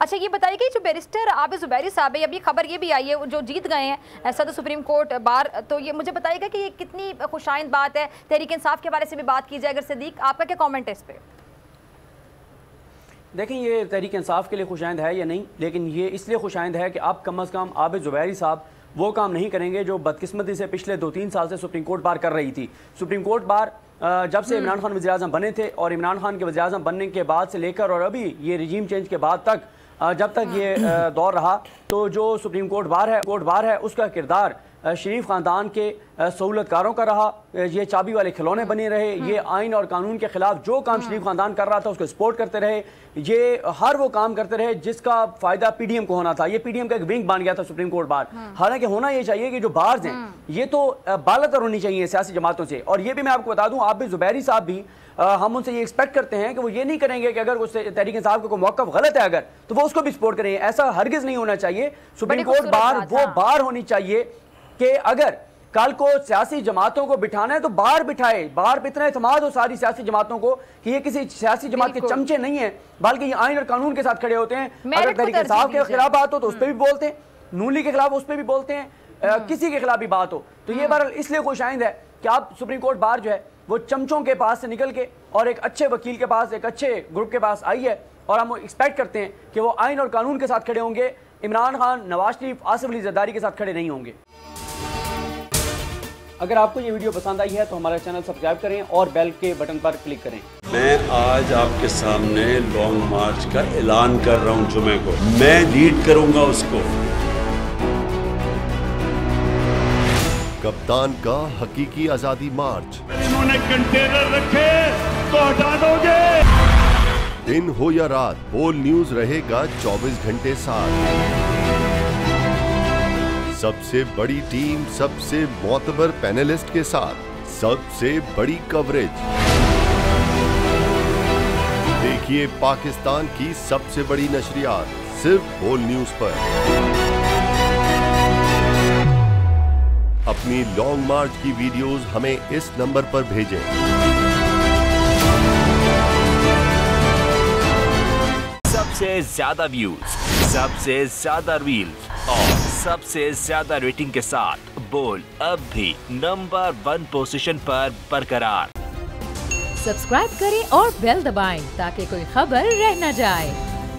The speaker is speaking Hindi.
अच्छा ये बताइए कि जो बैरिस्टर आबिद ज़ुबैरी साहब है, अभी खबर ये भी आई है जो जीत गए हैं सदर सुप्रीम कोर्ट बार, तो ये मुझे बताइएगा कि ये कितनी खुशाइंद बात है। तहरीक इंसाफ के बारे से भी बात की जाए अगर सदीक, आपका क्या कॉमेंट है इस पर? देखें, ये तहरीक इंसाफ के लिए खुशाइंद है या नहीं, लेकिन ये इसलिए खुशाइंद है कि अब कम अज़ कम आबिद ज़ुबैरी साहब वो काम नहीं करेंगे जो बदकिस्मती से पिछले 2-3 साल से सुप्रीम कोर्ट बार कर रही थी। सुप्रीम कोर्ट बार जब से इमरान खान वज़ीर-ए-आज़म बने थे और इमरान खान के वज़ीर-ए-आज़म बनने के बाद से लेकर और अभी ये रिजीम चेंज के बाद तक जब तक ये दौर रहा, तो जो सुप्रीम कोर्ट बार है उसका किरदार शरीफ ख़ानदान के सहूलतकारों का रहा। ये चाबी वाले खिलौने बने रहे, ये आइन और कानून के खिलाफ जो काम शरीफ ख़ानदान कर रहा था उसको सपोर्ट करते रहे, ये हर वो काम करते रहे जिसका फ़ायदा पीडीएम को होना था। ये पीडीएम का एक विंग बन गया था सुप्रीम कोर्ट बार। हालांकि होना ये चाहिए कि जो बार्स हैं ये तो बालातर होनी चाहिए सियासी जमातों से। और ये भी मैं आपको बता दूं, आबिद ज़ुबैरी साहब भी हम उनसे ये एक्सपेक्ट करते हैं कि वो ये नहीं करेंगे कि अगर उससे तहरीक इंसाफ का कोई मौक़िफ़ गलत है अगर, तो वो उसको भी सपोर्ट करें। ऐसा हरगिज़ नहीं होना चाहिए। सुप्रीम कोर्ट बार वो बार होनी चाहिए कि अगर कल को सियासी जमातों को बिठाना है तो बाहर बिठाए। बाहर पे इतना इत्मीनान हो सारी सियासी जमातों को कि ये किसी सियासी जमात के चमचे नहीं है, बल्कि ये आइन और कानून के साथ खड़े होते हैं। अगर तहरीक इंसाफ के खिलाफ बात हो तो उस पर भी बोलते हैं, नून लीग के खिलाफ उस पर भी बोलते हैं, किसी के खिलाफ भी बात हो तो ये बहरहाल इसलिए खुशाइंद है कि आप सुप्रीम कोर्ट बार जो है वो चमचों के पास से निकल के और एक अच्छे वकील के पास, एक अच्छे ग्रुप के पास आई है। और हम एक्सपेक्ट करते हैं कि वो आइन और कानून के साथ खड़े होंगे, इमरान खान, नवाज शरीफ, आसिफ अली ज़रदारी के साथ खड़े नहीं होंगे। अगर आपको ये वीडियो पसंद आई है तो हमारा चैनल सब्सक्राइब करें और बेल के बटन पर क्लिक करें। मैं आज आपके सामने लॉन्ग मार्च का ऐलान कर रहा हूं। जुमे को मैं लीड करूंगा उसको। कप्तान का हकीकी आजादी मार्च। इन्होंने कंटेनर रखे तो हटा दोगे। दिन हो या रात, बोल न्यूज रहेगा 24 घंटे साथ। सबसे बड़ी टीम, सबसे मोतबर पैनलिस्ट के साथ, सबसे बड़ी कवरेज। देखिए पाकिस्तान की सबसे बड़ी नशरियात सिर्फ बोल न्यूज पर। अपनी लॉन्ग मार्च की वीडियोस हमें इस नंबर पर भेजें। सबसे ज्यादा व्यूज, सबसे ज्यादा रील्स और सबसे ज्यादा रेटिंग के साथ बोल अब भी नंबर 1 पोजीशन पर बरकरार। सब्सक्राइब करें और बेल दबाएं ताकि कोई खबर रह न जाए।